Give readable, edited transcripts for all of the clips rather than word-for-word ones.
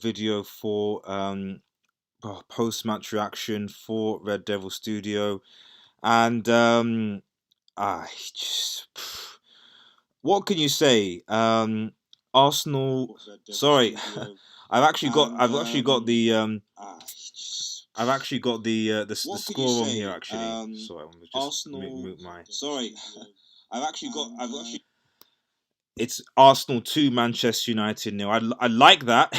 video for post-match reaction for Red Devil Studio, and I just what can you say? Arsenal. Sorry, I've actually got the the score wrong here actually. Sorry, I'm just mute my. Sorry, I've actually. It's Arsenal 2, Manchester United nil. I like that.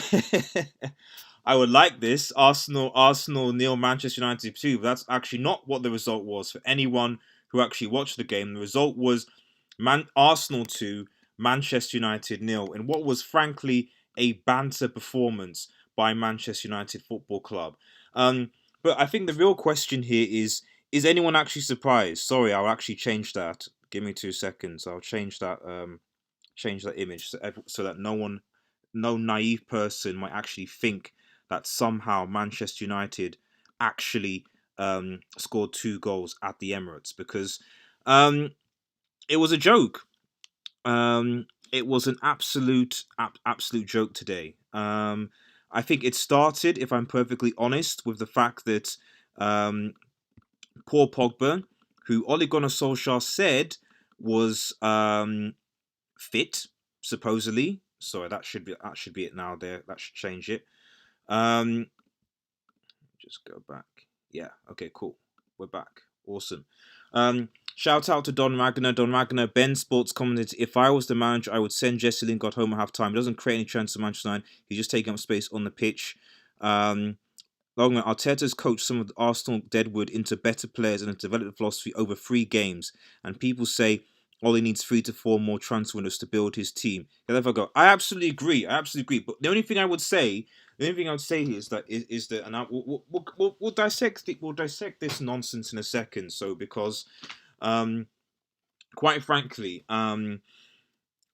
I would like this. Arsenal nil, Manchester United 2. But that's actually not what the result was for anyone who actually watched the game. The result was Arsenal 2, Manchester United nil, in what was frankly a banter performance by Manchester United Football Club. But I think the real question here is anyone actually surprised? Sorry, I'll actually change that. Give me 2 seconds. I'll change that image so that no naive person might actually think that somehow Manchester United actually scored 2 goals at the Emirates, because um, it was a joke. It was an absolute joke today. I think it started, if I'm perfectly honest, with the fact that poor Pogba, who Ole Gunnar Solskjaer said was fit, supposedly. Sorry, that should be it now. There, that should change it. Um, just go back. Yeah. Okay. Cool. We're back. Awesome. Shout out to Don Wagner. Don Wagner, Ben Sports commented, if I was the manager, I would send Jesse Lingard home at half time. He doesn't create any chance of Manchester United. He's just taking up space on the pitch. Wagner, Arteta's coached some of the Arsenal deadwood into better players and has developed a philosophy over 3 games. And people say all he needs 3 to 4 more transfer windows to build his team. Let I go. I absolutely agree. But the only thing I would say, here is that, and we'll dissect this nonsense in a second. So because, quite frankly,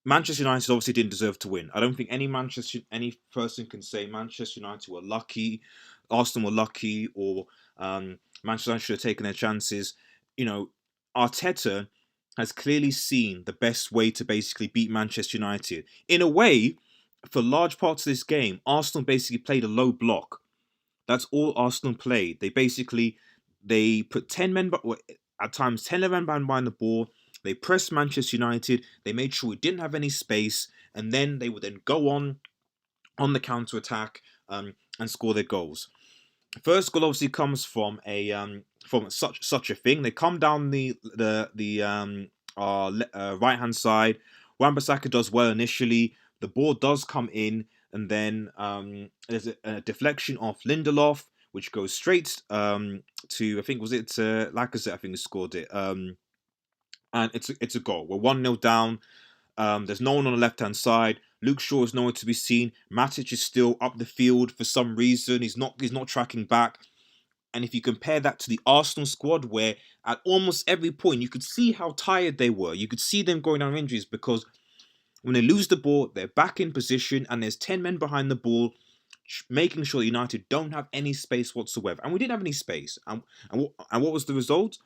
Manchester United obviously didn't deserve to win. I don't think any person can say Manchester United were lucky, Arsenal were lucky, or Manchester United should have taken their chances. You know, Arteta has clearly seen the best way to basically beat Manchester United. In a way, for large parts of this game, Arsenal basically played a low block. That's all Arsenal played. They put 10 men, at times 10 men behind the ball. They pressed Manchester United. They made sure we didn't have any space, and then they would then go on the counter attack, and score their goals. First goal obviously comes from such a thing. They come down the right hand side. Wan-Bissaka does well initially. The ball does come in, and then there's a deflection off Lindelof, which goes straight to, I think, was it Lacazette? I think who scored it. And it's a goal. We're 1-0 down. There's no one on the left hand side. Luke Shaw is nowhere to be seen. Matic is still up the field for some reason. He's not tracking back. And if you compare that to the Arsenal squad, where at almost every point you could see how tired they were, you could see them going down injuries, because when they lose the ball, they're back in position and there's 10 men behind the ball, making sure United don't have any space whatsoever. And we didn't have any space. And what was the result?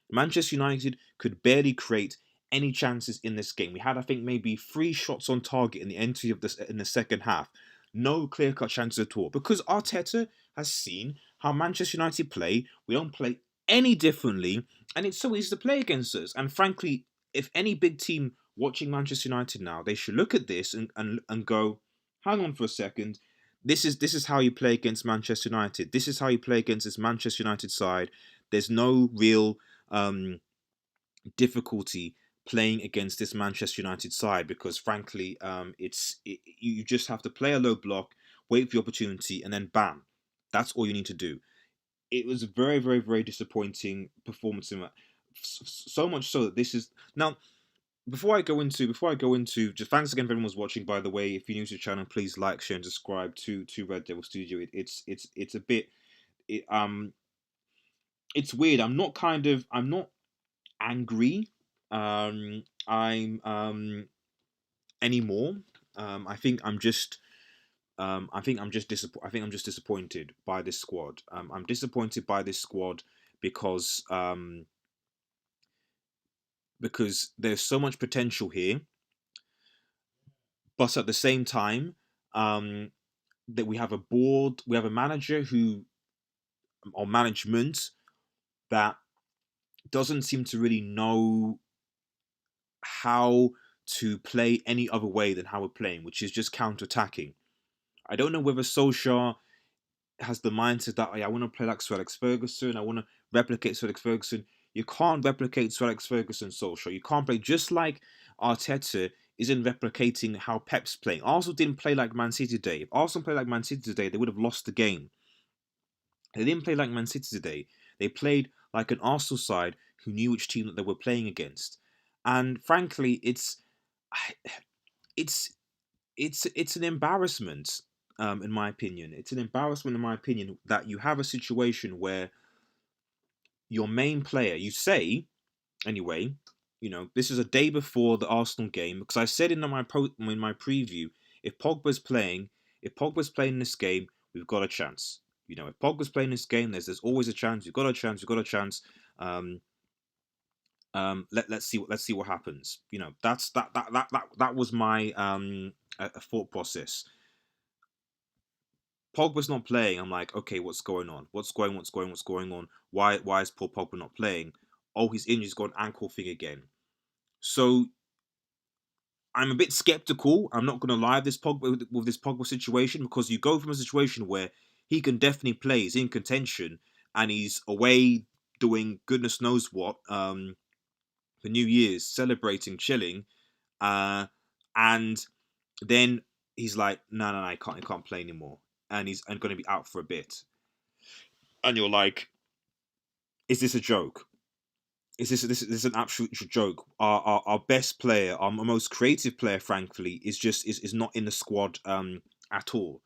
Manchester United could barely create any chances in this game. We had, I think, maybe 3 shots on target in the entry of this in the second half. No clear-cut chances at all. Because Arteta has seen how Manchester United play. We don't play any differently, and it's so easy to play against us. And frankly, if any big team watching Manchester United now, they should look at this and go, hang on for a second. This is how you play against Manchester United. This is how you play against this Manchester United side. There's no real difficulty playing against this Manchester United side, because frankly, you just have to play a low block, wait for your opportunity, and then bam, that's all you need to do. It was a very, very, very disappointing performance in that. So much so that this is now. Before I go into, just thanks again for everyone who's watching. By the way, if you're new to the channel, please like, share, and subscribe to Red Devil Studio. It's a bit, it, it's weird. I'm not angry. I'm anymore. I think I'm just I think I'm just disappointed by this squad. I'm disappointed by this squad because there's so much potential here, but at the same time, that we have a board, we have a manager who, or management, that doesn't seem to really know how to play any other way than how we're playing, which is just counter-attacking. I don't know whether Solskjaer has the mindset that, I want to play like Sir Alex Ferguson, I want to replicate Sir Alex Ferguson. You can't replicate Sir Alex Ferguson, Solskjaer. You can't play just like Arteta isn't replicating how Pep's playing. Arsenal didn't play like Man City today. If Arsenal played like Man City today, they would have lost the game. They didn't play like Man City today. They played like an Arsenal side who knew which team that they were playing against. And frankly, it's it's an embarrassment, in my opinion. It's an embarrassment, in my opinion, that you have a situation where your main player, you say, anyway, this is a day before the Arsenal game, because I said in my preview, if Pogba's playing, this game, we've got a chance. If Pogba's playing this game, there's always a chance. We've got a chance. We've got a chance. Let's see what happens. That was my a thought process. Pogba's not playing. I'm like, okay, what's going on? What's going on? Why is Paul Pogba not playing? Oh, he's injured. He's got an ankle thing again. So I'm a bit skeptical. I'm not going to lie with this Pogba situation, because you go from a situation where he can definitely play, he's in contention, and he's away doing goodness knows what for New Year's, celebrating, chilling, and then he's like, no, I can't play anymore, and he's going to be out for a bit, and you're like, is this a joke? Is this an absolute joke? Our best player, our most creative player, frankly, is not in the squad at all.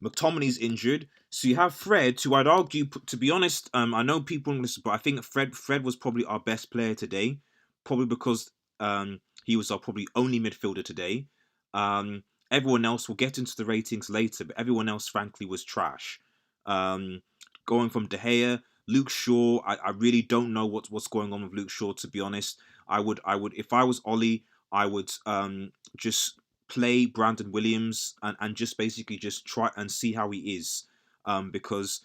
McTominay's injured, so you have Fred, who I'd argue, to be honest, I know people don't listen, but I think Fred was probably our best player today, probably because he was our probably only midfielder today. Everyone else, will get into the ratings later, but everyone else, frankly, was trash. Going from De Gea, Luke Shaw, I really don't know what's going on with Luke Shaw, to be honest. I would if I was Ollie, I would just play Brandon Williams and just basically just try and see how he is, because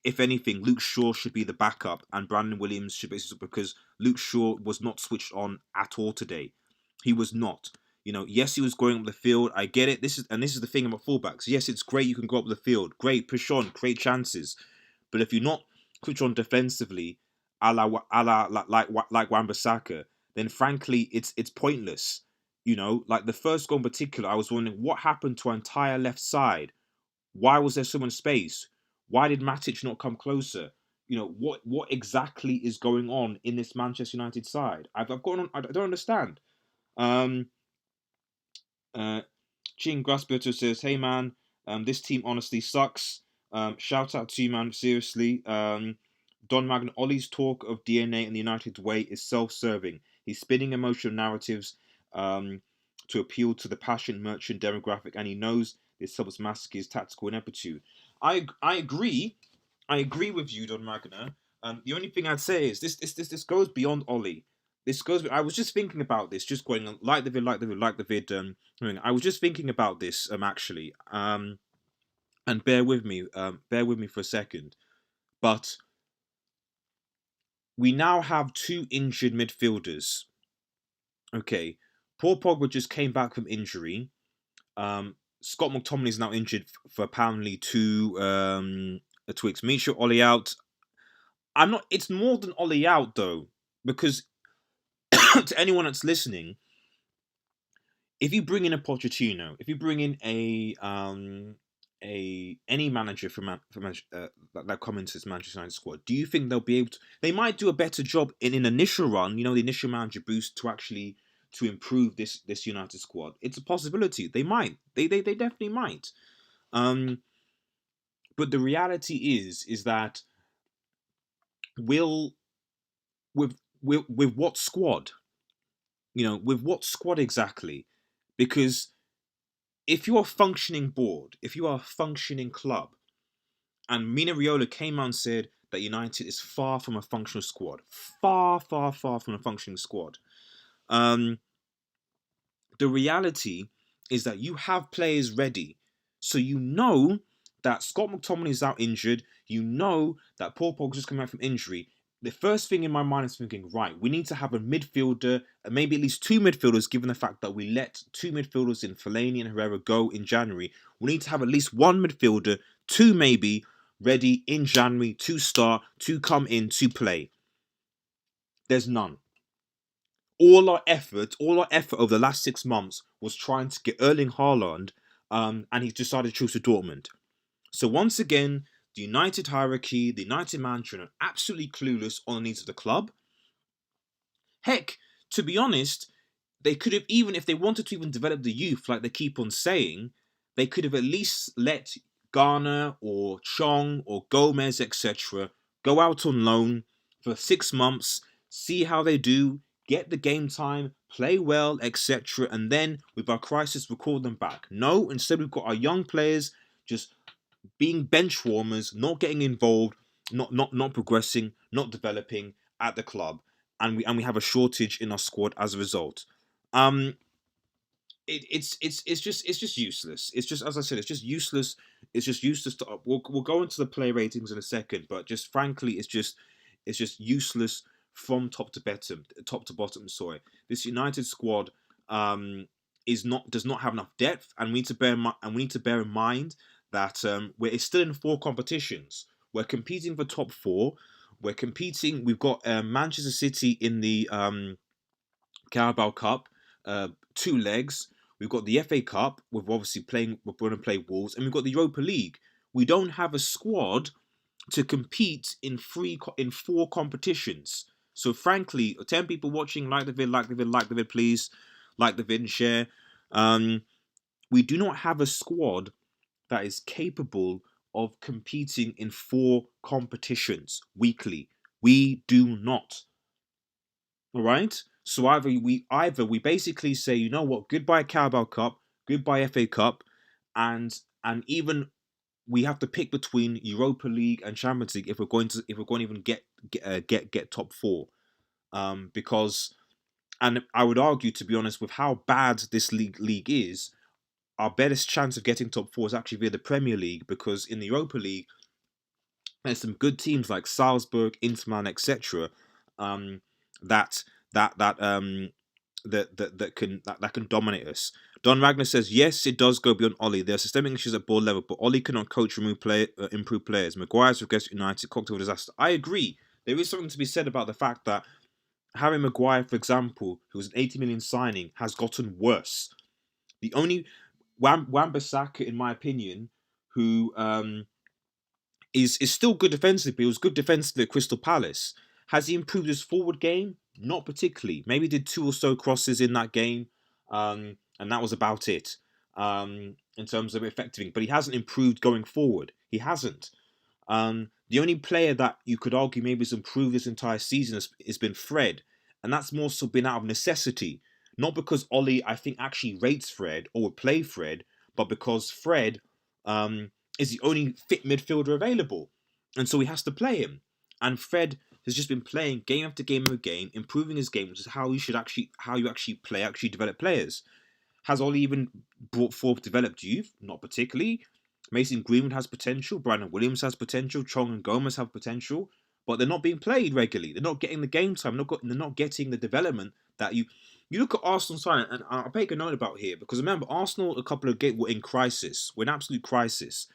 if anything, Luke Shaw should be the backup and Brandon Williams should be, because Luke Shaw was not switched on at all today. He was not. Yes, he was going up the field. I get it. This is the thing about fullbacks. Yes, it's great you can go up the field. Great, push on, create chances. But if you're not switch on defensively, like Wan-Bissaka, then frankly it's pointless. Like the first goal in particular, I was wondering what happened to our entire left side. Why was there so much space? Why did Matic not come closer? What exactly is going on in this Manchester United side? I don't understand. Um, Chin Graspierto says, "Hey man, this team honestly sucks. Shout out to you, man. Seriously. Don Magna, Ollie's talk of DNA in the United way is self-serving. He's spinning emotional narratives to appeal to the passionate merchant demographic, and he knows this helps mask his tactical ineptitude." I agree. I agree with you, Don Magna. The only thing I'd say is this goes beyond Ollie. This goes. I was just thinking about this, just going like the vid. I was just thinking about this actually. And bear with me for a second. But we now have two injured midfielders. Okay, Paul Pogba just came back from injury. Scott McTominay is now injured for apparently 2 weeks. Make sure Ollie out. I'm not. It's more than Ollie out though, because to anyone that's listening, if you bring in a Pochettino, if you bring in any manager that comes into this Manchester United squad, do you think they'll be able to? They might do a better job in an initial run, the initial manager boost to improve this United squad. It's a possibility. They might. They definitely might. But the reality is that with what squad? With what squad exactly? Because if you're a functioning board, if you are a functioning club, and Mina Raiola came out and said that United is far from a functional squad, far from a functioning squad. The reality is that you have players ready. So you know that Scott McTominay is out injured. You know that Paul Pogba's just coming back from injury. The first thing in my mind is thinking, right, we need to have a midfielder, maybe at least two midfielders, given the fact that we let two midfielders in Fellaini and Herrera go in January. We need to have at least one midfielder, two maybe, ready in January to start, to come in, to play. There's none. All our effort over the last 6 months was trying to get Erling Haaland, and he's decided to choose to Dortmund. So once again, the United hierarchy, the United management are absolutely clueless on the needs of the club. Heck, to be honest, they could have, even if they wanted to even develop the youth, like they keep on saying, they could have at least let Ghana or Chong or Gomez, etc., go out on loan for 6 months, see how they do, get the game time, play well, etc., and then with our crisis, record them back. No, instead we've got our young players just being bench warmers, not getting involved, not progressing, not developing at the club, and we have a shortage in our squad as a result. Um, it's just useless. It's just, as I said, it's just useless. It's just useless to. We'll go into the play ratings in a second, but just frankly, it's just useless from top to bottom. Top to bottom. Sorry, this United squad does not have enough depth, and we need to bear in mind that we're still in four competitions. We're competing for top four. We're competing. We've got Manchester City in the Carabao Cup, two legs. We've got the FA Cup. We're obviously playing. We're going to play Wolves, and we've got the Europa League. We don't have a squad to compete in four competitions. So frankly, 10 people watching, like the vid, please, like the vid and share. We do not have a squad that is capable of competing in four competitions weekly. We do not. All right. So either we basically say, you know what, goodbye Carabao Cup, goodbye FA Cup, and even we have to pick between Europa League and Champions League if we're going to even get top four. Because, and I would argue, to be honest, with how bad this league is, our best chance of getting top four is actually via the Premier League, because in the Europa League there's some good teams like Salzburg, Inter Milan, etc. That can dominate us. Don Ragnar says yes, it does go beyond Ollie. There are systemic issues at board level, but Ollie cannot coach, improve players. Maguire's regressed United, cocktail disaster. I agree. There is something to be said about the fact that Harry Maguire, for example, who was an 80 million signing, has gotten worse. The only Wan-Bissaka, in my opinion, who is still good defensively. He was good defensively at Crystal Palace. Has he improved his forward game? Not particularly. Maybe did two or so crosses in that game, and that was about it in terms of effectively. But he hasn't improved going forward. He hasn't. The only player that you could argue maybe has improved this entire season has been Fred, and that's more so been out of necessity, not because Ollie, I think, actually rates Fred or would play Fred, but because Fred is the only fit midfielder available, and so he has to play him. And Fred has just been playing game after game after game, improving his game, which is how you actually play, actually develop players. Has Ollie even brought forth developed youth? Not particularly. Mason Greenwood has potential. Brandon Williams has potential. Chong and Gomez have potential, but they're not being played regularly. They're not getting the game time. They're not getting the development that you. You look at Arsenal signing, and I'll make a note about here, because remember, Arsenal a couple of games were in crisis. We're in absolute crisis.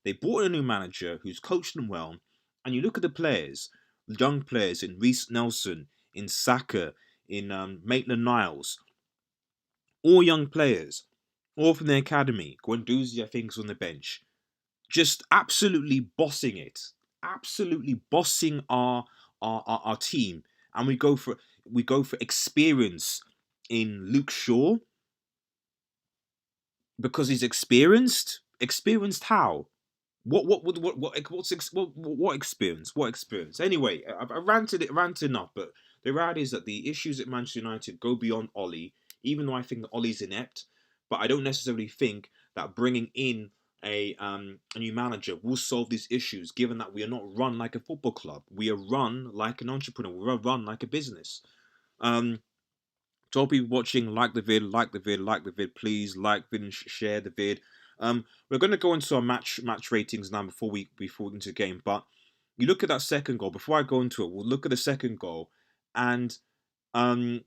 They brought in a new manager who's coached them well, and you look at the players, the young players in Reece Nelson, in Saka, in Maitland-Niles, all young players, all from the academy. Guendouzi, I think, is on the bench. Just absolutely bossing it. Absolutely bossing our team. And we go for experience in Luke Shaw because he's experienced. Experienced how? What experience? What experience? Anyway, I ranted enough, but the reality is that the issues at Manchester United go beyond Ollie. Even though I think that Ollie's inept, but I don't necessarily think that bringing in a new manager will solve these issues. Given that we are not run like a football club, we are run like an entrepreneur. We are run like a business. To all people watching, like the vid, please like the vid and share the vid. We're going to go into our match ratings now before we into the game. But you look at that second goal. Before I go into it, we'll look at the second goal, and um,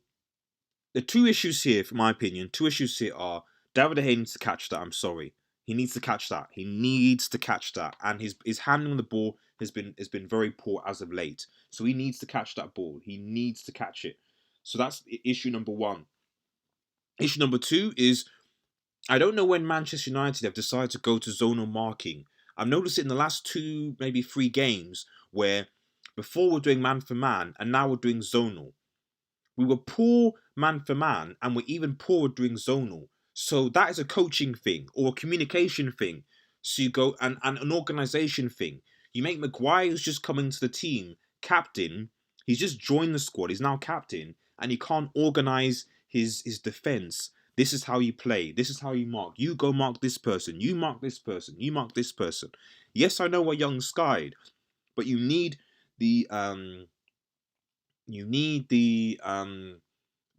the two issues here, from my opinion, two issues here are David De Gea needs to catch that. I'm sorry, he needs to catch that. He needs to catch that, and his handling of the ball has been very poor as of late. So he needs to catch that ball. He needs to catch it. So that's issue number one. Issue number two is I don't know when Manchester United have decided to go to zonal marking. I've noticed it in the last two, maybe three games where before we're doing man for man and now we're doing zonal. We were poor man for man, and we're even poorer doing zonal. So that is a coaching thing or a communication thing. So you go and an organization thing. You make Maguire, who's just coming to the team, captain. He's just joined the squad. He's now captain, and he can't organize his defense. This is how you play. This is how you mark. You go mark this person. You mark this person. You mark this person. Yes, I know we're young skied, but you need the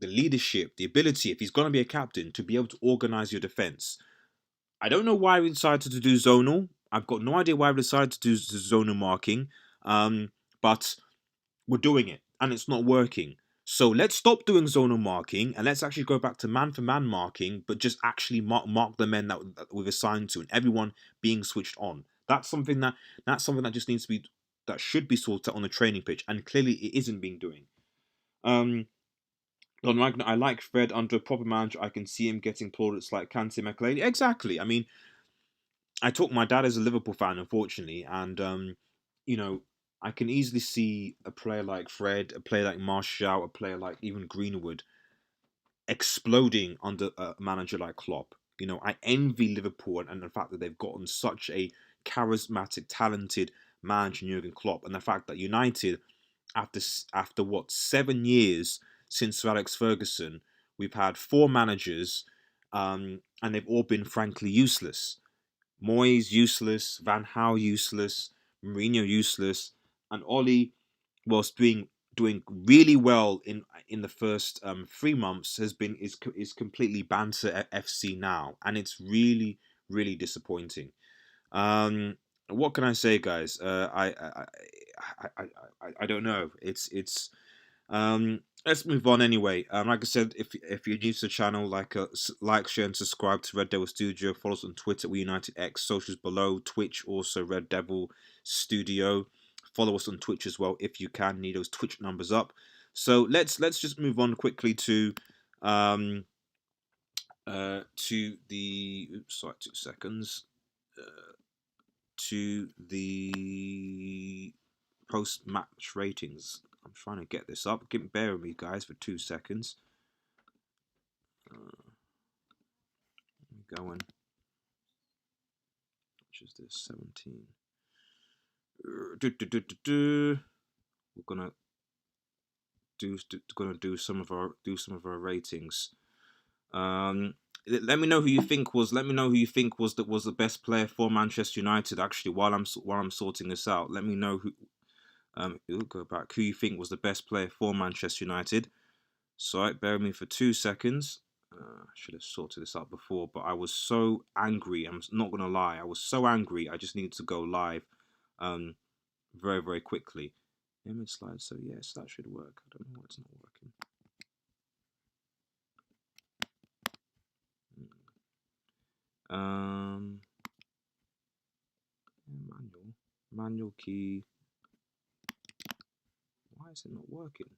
the leadership, the ability, if he's going to be a captain, to be able to organize your defense. I don't know why we decided to do zonal. I've got no idea why we decided to do zonal marking, but we're doing it and it's not working. So let's stop doing zonal marking and let's actually go back to man for man marking, but just actually mark the men that we've assigned to and everyone being switched on. That's something that just needs to be that should be sorted out on the training pitch, and clearly it isn't being doing. Don Wagner, I like Fred under a proper manager. I can see him getting plaudits like Kante McLean. Exactly. I mean, I talk. My dad is a Liverpool fan, unfortunately, and you know, I can easily see a player like Fred, a player like Martial, a player like even Greenwood exploding under a manager like Klopp. You know, I envy Liverpool and the fact that they've gotten such a charismatic, talented manager, Jurgen Klopp, and the fact that United, after what 7 years since Sir Alex Ferguson, we've had four managers, and they've all been frankly useless. Moyes useless, Van Gaal useless, Mourinho useless, and Oli, whilst doing really well in the first 3 months, is completely banter FC now, and it's really disappointing. What can I say, guys? I don't know. Let's move on anyway. Like I said, if you're new to the channel, like, share, and subscribe to Red Devil Studio. Follow us on Twitter, We United X. Socials below. Twitch also Red Devil Studio. Follow us on Twitch as well if you can. Need those Twitch numbers up. So let's just move on quickly to the. Oops, sorry, 2 seconds. To the post-match ratings. I'm trying to get this up. Bear with me, guys, for 2 seconds. Going. Which is this? 17. We're gonna do some of our ratings. Let me know who you think was. Let me know who you think was the best player for Manchester United. Actually, while I'm sorting this out, let me know who. We'll go back. Who you think was the best player for Manchester United? So, bear with me for 2 seconds. I should have sorted this out before, but I was so angry. I'm not gonna lie. I was so angry. I just needed to go live, very quickly. Image slide. So yes, that should work. I don't know why it's not working. Manual key. Why is it not working?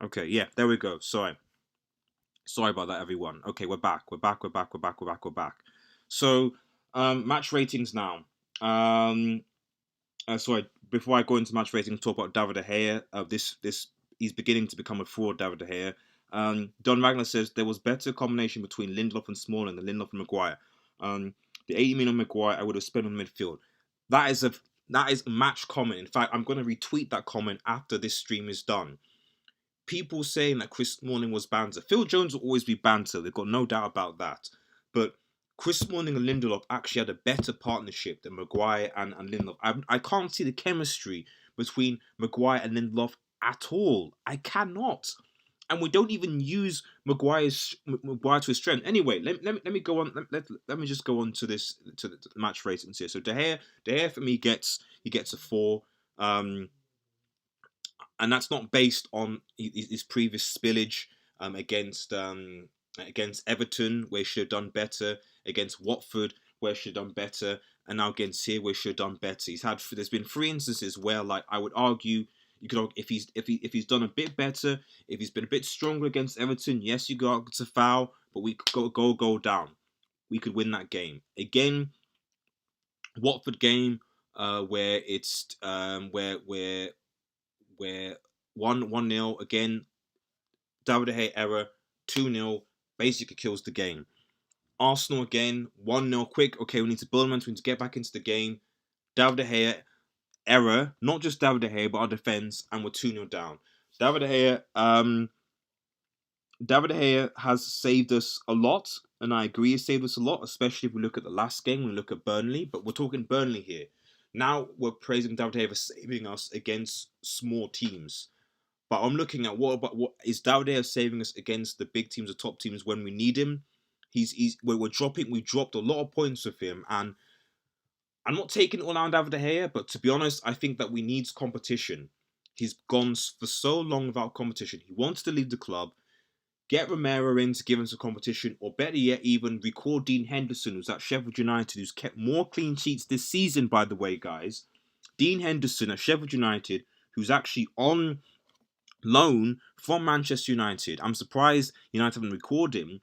Okay, yeah, there we go. Sorry about that, everyone. Okay, we're back. So, match ratings now. Sorry, before I go into match ratings, talk about David De Gea. This he's beginning to become a fraud, David De Gea. Don Wagner says there was better combination between Lindelof and Smalling than Lindelof and Maguire. The 80 million on Maguire I would have spent on midfield. That is a match comment. In fact, I'm going to retweet that comment after this stream is done. People saying that Chris Smalling was banter. Phil Jones will always be banter. They've got no doubt about that. But Chris Smalling and Lindelof actually had a better partnership than Maguire and Lindelof. I can't see the chemistry between Maguire and Lindelof at all. I cannot. and we don't even use Maguire to his strength. Anyway, let me go on. Let me just go on to this to the match ratings here. So De Gea for me gets a 4, and that's not based on his previous spillage against Everton, where he should have done better, against Watford, where he should have done better, and now against here, where he should have done better. There's been 3 instances where, like, I would argue, you could argue, if he's done a bit better, if he's been a bit stronger against Everton, yes, you got it's a foul, but we could go down. We could win that game again. Watford game, where it's where 1-0 again, David De Gea error, 2-0 basically kills the game. Arsenal again, 1-0 quick. Okay, we need to build momentum, we need to get back into the game. David De Gea error, not just David De Gea, but our defense, and we're 2-0 down. David De Gea has saved us a lot, and I agree he saved us a lot, especially if we look at the last game, we look at Burnley, but we're talking Burnley here. Now we're praising David De Gea for saving us against small teams. But I'm looking at what is David De Gea saving us against the big teams, the top teams when we need him. We dropped a lot of points with him, and I'm not taking it all out David De Gea, but to be honest, I think that we need competition. He's gone for so long without competition. He wants to leave the club. Get Romero in to give him some competition, or better yet, even recall Dean Henderson, who's at Sheffield United, who's kept more clean sheets this season, by the way, guys. Dean Henderson at Sheffield United, who's actually on loan from Manchester United. I'm surprised United haven't recorded him,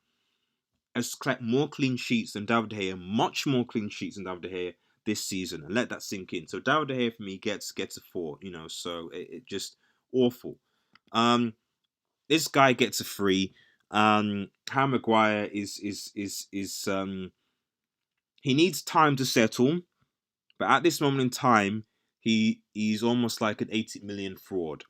has kept more clean sheets than David De Gea, much more clean sheets than David De Gea this season, and let that sink in. So David De Gea for me gets a 4, so it just awful. This guy gets a 3. Harry Maguire is he needs time to settle, but at this moment in time, he's almost like an 80 million fraud.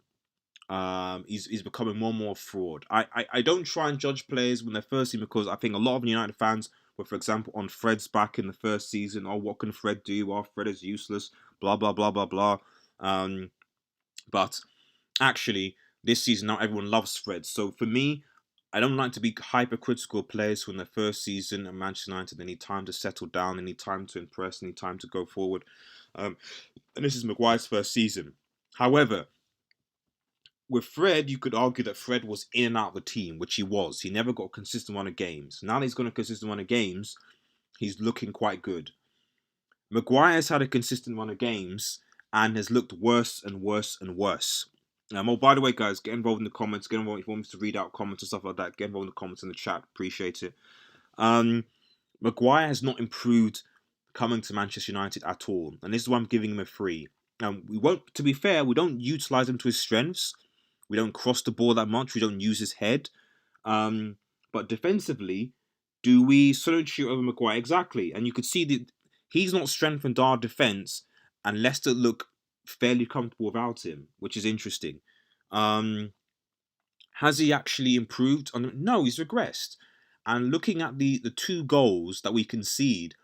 He's becoming more and more fraud. I don't try and judge players when they're first team, because I think a lot of United fans were, for example, on Fred's back in the first season. Oh, what can Fred do? Oh, Fred is useless. Blah blah blah blah blah. But actually, this season now everyone loves Fred. So for me, I don't like to be hypercritical of players who in their first season at Manchester United, they need time to settle down, they need time to impress, they need time to go forward. And this is Maguire's first season. However, with Fred, you could argue that Fred was in and out of the team, which he was. He never got a consistent run of games. Now that he's got a consistent run of games, he's looking quite good. Maguire's had a consistent run of games and has looked worse and worse and worse. Oh, by the way, guys, get involved in the comments. Get involved if you want me to read out comments and stuff like that. Get involved in the comments in the chat. Appreciate it. Maguire has not improved coming to Manchester United at all, and this is why I'm giving him a 3. We won't. To be fair, we don't utilize him to his strengths. We don't cross the ball that much. We don't use his head. But defensively, do we shoot over Maguire? Exactly. And you could see that he's not strengthened our defence, and Leicester look fairly comfortable without him, which is interesting. Has he actually improved? No, he's regressed. And looking at the 2 goals that we concede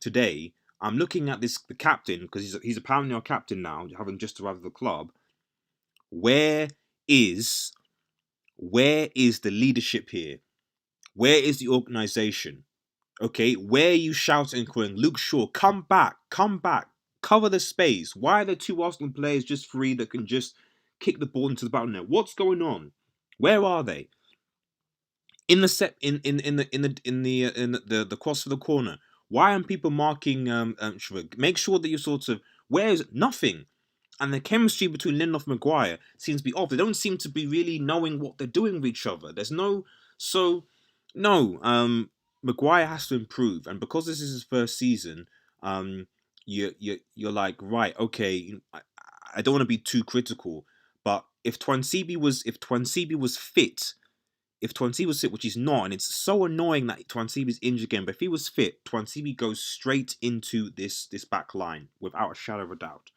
today, I'm looking at the captain, because he's apparently our captain now, having just arrived at the club. Where is the leadership here? Where is the organisation? Okay, where are you shouting and calling, Luke Shaw, come back, cover the space? Why are there 2 Arsenal players just free that can just kick the ball into the back net? What's going on? Where are they? In the set, in the cross for the corner. Why aren't people marking? Make sure that you where's nothing. And the chemistry between Lindelof and Maguire seems to be off. They don't seem to be really knowing what they're doing with each other. Maguire has to improve, and because this is his first season, you're like, right, okay, I don't want to be too critical, but if Twansibi was fit, which he's not, and it's so annoying that Twansibi's injured again, but if he was fit, Twansibi goes straight into this back line without a shadow of a doubt.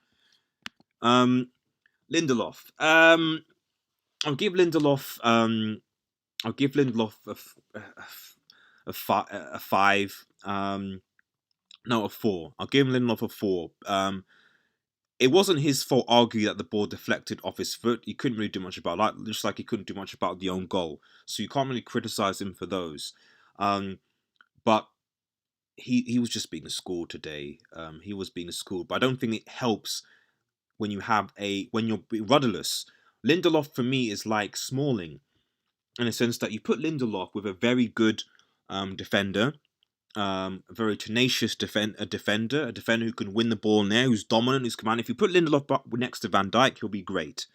Lindelof. I'll give Lindelof a 5. No, a 4. I'll give Lindelof a 4. it wasn't his fault, arguably, that the ball deflected off his foot. He couldn't really do much about that, just like he couldn't do much about the own goal. So you can't really criticize him for those. But he was just being schooled today. He was being schooled, but I don't think it helps when you're rudderless. Lindelof for me is like Smalling in a sense that you put Lindelof with a very good defender, a very tenacious a defender who can win the ball in there, who's dominant, who's commanding. If you put Lindelof next to Van Dijk, he'll be great.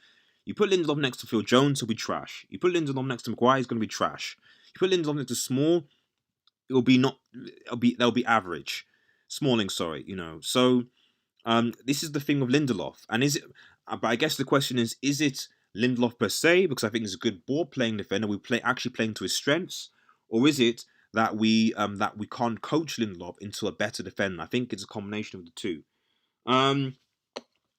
You put Lindelof next to Phil Jones, he'll be trash. You put Lindelof next to Maguire, he's going to be trash. You put Lindelof next to Small, they'll be average. Smalling, sorry, So this is the thing with Lindelof, and is it? But I guess the question is it Lindelof per se? Because I think he's a good ball playing defender. Actually playing to his strengths, or is it that we can't coach Lindelof into a better defender? I think it's a combination of the two.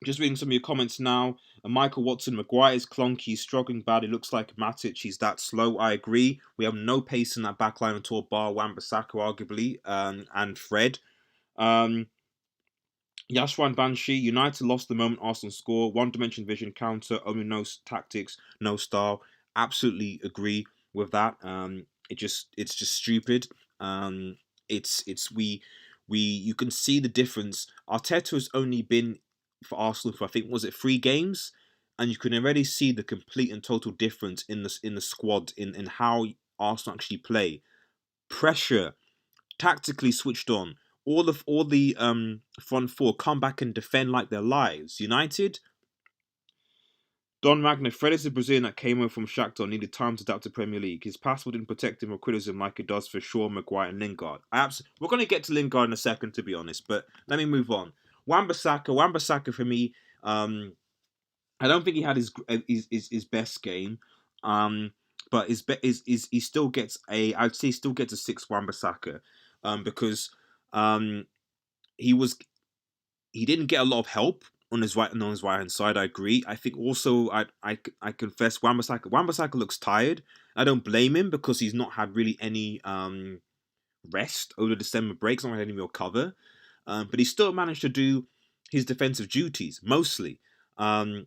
Just reading some of your comments now. Michael Watson, Maguire is clunky, he's struggling bad. It looks like Matic, he's that slow. I agree. We have no pace in that backline at all, bar Wan-Bissaka, arguably, and Fred. Yashwan Banshee, United lost the moment Arsenal score. One-dimension vision counter, only no tactics, no style. Absolutely agree with that. It's just stupid. You can see the difference. Arteta has only been for Arsenal for, I think, was it 3 games, and you can already see the complete and total difference in the squad, in how Arsenal actually play. Pressure, tactically switched on. All the front four come back and defend like their lives. United, Don Magna, Fred is a Brazilian that came over from Shakhtar, needed time to adapt to Premier League. His passport didn't protect him from criticism like it does for Shaw, Maguire, and Lingard. We're going to get to Lingard in a second, to be honest, but let me move on. Wan-Bissaka for me, I don't think he had his best game, but he still gets I'd say he still gets a 6 Wan-Bissaka, because he didn't get a lot of help on his right hand side. I agree. I think also I confess Wan-Bissaka looks tired. I don't blame him because he's not had really any rest over the December break. He's not had any real cover, but he still managed to do his defensive duties mostly.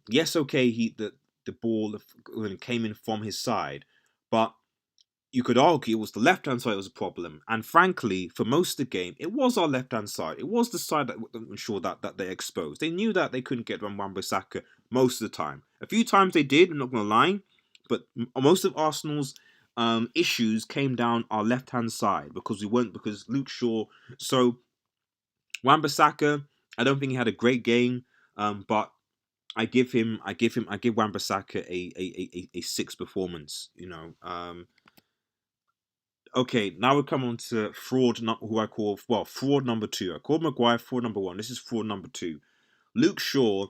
Yes, okay, the ball came in from his side, but you could argue it was the left-hand side that was a problem. And frankly, for most of the game, it was our left-hand side. It was the side that ensured that they exposed. They knew that they couldn't get Wan-Bissaka most of the time. A few times they did, I'm not going to lie, but most of Arsenal's issues came down our left-hand side because Luke Shaw. So Wan-Bissaka, I don't think he had a great game, but I give Wan-Bissaka a 6 performance. Okay, now we come on to fraud, who I call, fraud number 2. I called Maguire fraud number 1. This is fraud number 2. Luke Shaw,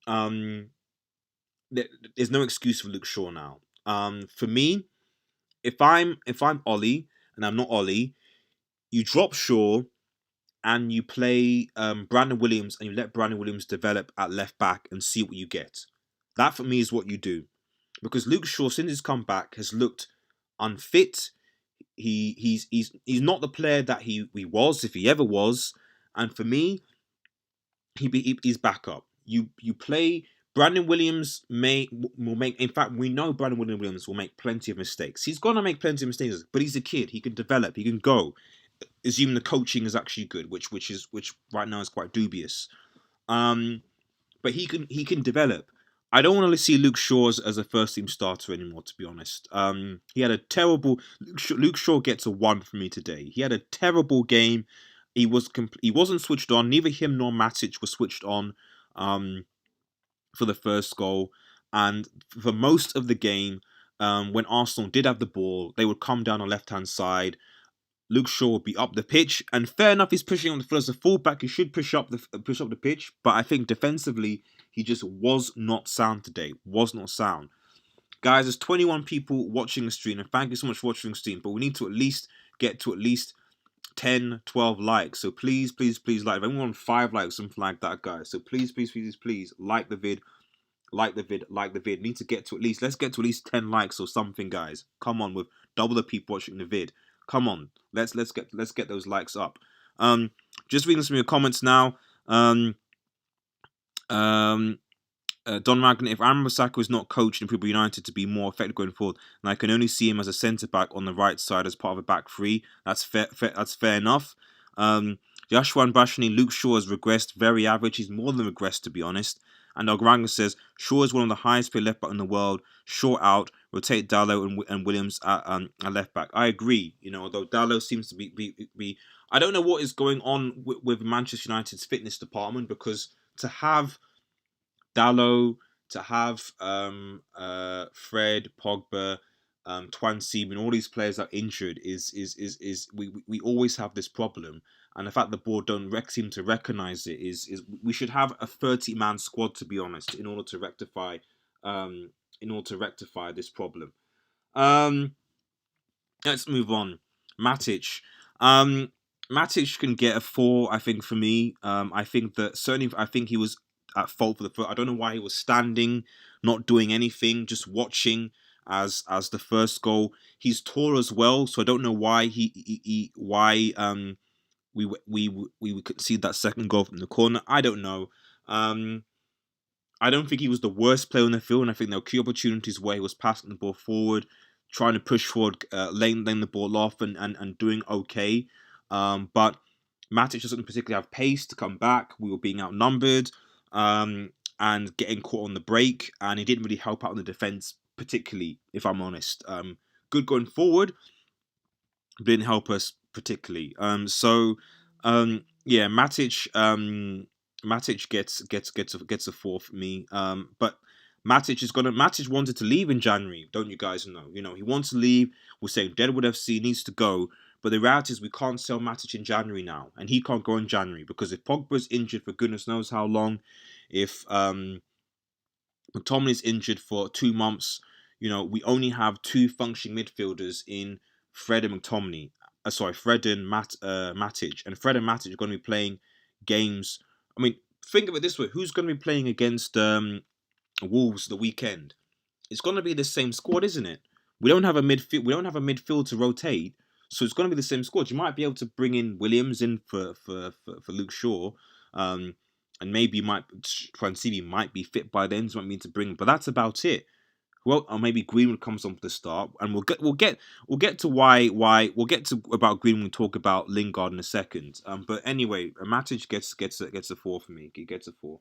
there's no excuse for Luke Shaw now. For me, if I'm Ollie, and I'm not Ollie, you drop Shaw, and you play Brandon Williams, and you let Brandon Williams develop at left back and see what you get. That, for me, is what you do. Because Luke Shaw, since he's come back, has looked unfit. He's not the player that he was, if he ever was, and for me, he's back up. You play Brandon Williams will make. In fact, we know Brandon Williams will make plenty of mistakes. He's gonna make plenty of mistakes, but he's a kid. He can develop. He can go. Assuming the coaching is actually good, which right now is quite dubious. But he can develop. I don't want to see Luke Shaw as a first team starter anymore, to be honest. He had a terrible. Luke Shaw gets a 1 from me today. He had a terrible game. He wasn't switched on. Neither him nor Matic were switched on for the first goal. And for most of the game, when Arsenal did have the ball, they would come down on left hand side. Luke Shaw would be up the pitch, and fair enough, he's pushing on the as a fullback. He should push up the pitch, but I think defensively he just was not sound today. Was not sound, guys. There's 21 people watching the stream, and thank you so much for watching the stream. But we need to at least get to at least 10, 12 likes. So please like. If anyone 5 likes, something like that, guys. So please like the vid. Like the vid. Need to get to let's get to at least 10 likes or something, guys. Come on, with double the people watching the vid. Come on, let's get those likes up. Just reading some of your comments now. Um, Don Ragnar, if Aaron Bissaka is not coached in Football United to be more effective going forward, and I can only see him as a centre back on the right side as part of a back three, that's that's fair enough. Yashwan Bashani, Luke Shaw has regressed, very average. He's more than regressed, to be honest. And Ogranga says Shaw is one of the highest paid left back in the world. Shaw out, rotate Dallo and Williams at left back. I agree. Although Dallo seems to be I don't know what is going on with Manchester United's fitness department, because to have Dallo, to have Fred, Pogba, Twan Seaman, all these players are injured is we always have this problem, and the fact the board don't seem to recognise it is we should have a 30-man squad, to be honest, in order to rectify this problem. Let's move on. Matic. Matic can get a 4, I think, for me. I think that certainly, I think he was at fault for the foot. I don't know why he was standing, not doing anything, just watching as the first goal. He's tall as well, so I don't know why we could see that second goal from the corner. I don't know. I don't think he was the worst player on the field, and I think there were key opportunities where he was passing the ball forward, trying to push forward, laying the ball off, and doing okay. But Matic doesn't particularly have pace to come back. We were being outnumbered, and getting caught on the break, and he didn't really help out in the defence particularly, if I'm honest. Good going forward, but didn't help us particularly. Yeah, Matic gets a 4 for me. But Matic wanted to leave in January, don't you guys know? He wants to leave. We're saying Deadwood FC needs to go. But the reality is we can't sell Matic in January now. And he can't go in January, because if Pogba's injured for goodness knows how long, if McTominay's injured for 2 months, we only have 2 functioning midfielders in Fred and McTominay. Fred and Matic. And Fred and Matic are going to be playing games. I mean, think of it this way: who's going to be playing against Wolves the weekend? It's going to be the same squad, isn't it? We don't have a midfield. We don't have a midfield to rotate, so it's going to be the same squad. You might be able to bring in Williams in for Luke Shaw, and maybe Francini might be fit by then. So might mean to bring, but that's about it. Well, or maybe Greenwood comes on for the start, and we'll get to why we'll get to about Greenwood and talk about Lingard in a second. But anyway, Matic gets a 4 for me. He gets a 4.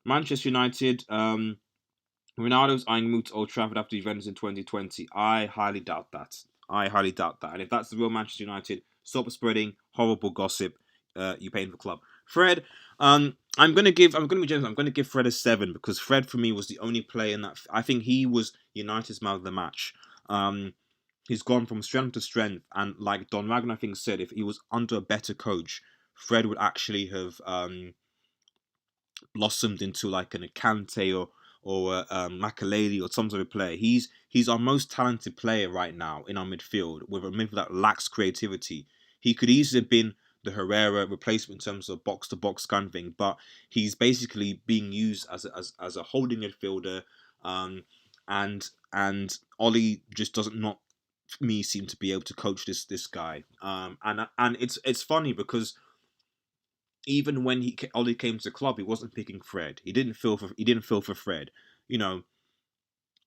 Manchester United. Ronaldo's eyeing move to Old Trafford after Juventus in 2020. I highly doubt that. And if that's the real Manchester United, stop spreading horrible gossip. You paying for the club. Fred, I'm gonna be generous. I'm gonna give Fred a 7, because Fred for me was the only player in that. I think he was United's man of the match. He's gone from strength to strength, and like Don Ragnar I think said, if he was under a better coach, Fred would actually have blossomed into like an Akante or Makaleli or some sort of player. He's our most talented player right now in our midfield, with a midfield that lacks creativity. He could easily have been the Herrera replacement in terms of box to box kind of thing, but he's basically being used as a holding midfielder, and Ollie just doesn't not me seem to be able to coach this guy, and it's funny because even when Ollie came to the club, he wasn't picking Fred. He didn't feel for Fred.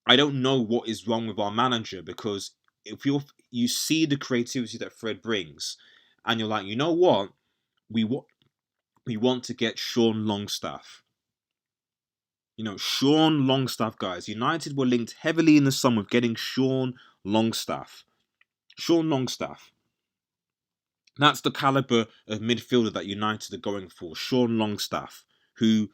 I don't know what is wrong with our manager, because if you see the creativity that Fred brings, and you're like, you know what, we want to get Sean Longstaff. Sean Longstaff, guys. United were linked heavily in the summer with getting Sean Longstaff. Sean Longstaff. That's the caliber of midfielder that United are going for. Sean Longstaff, who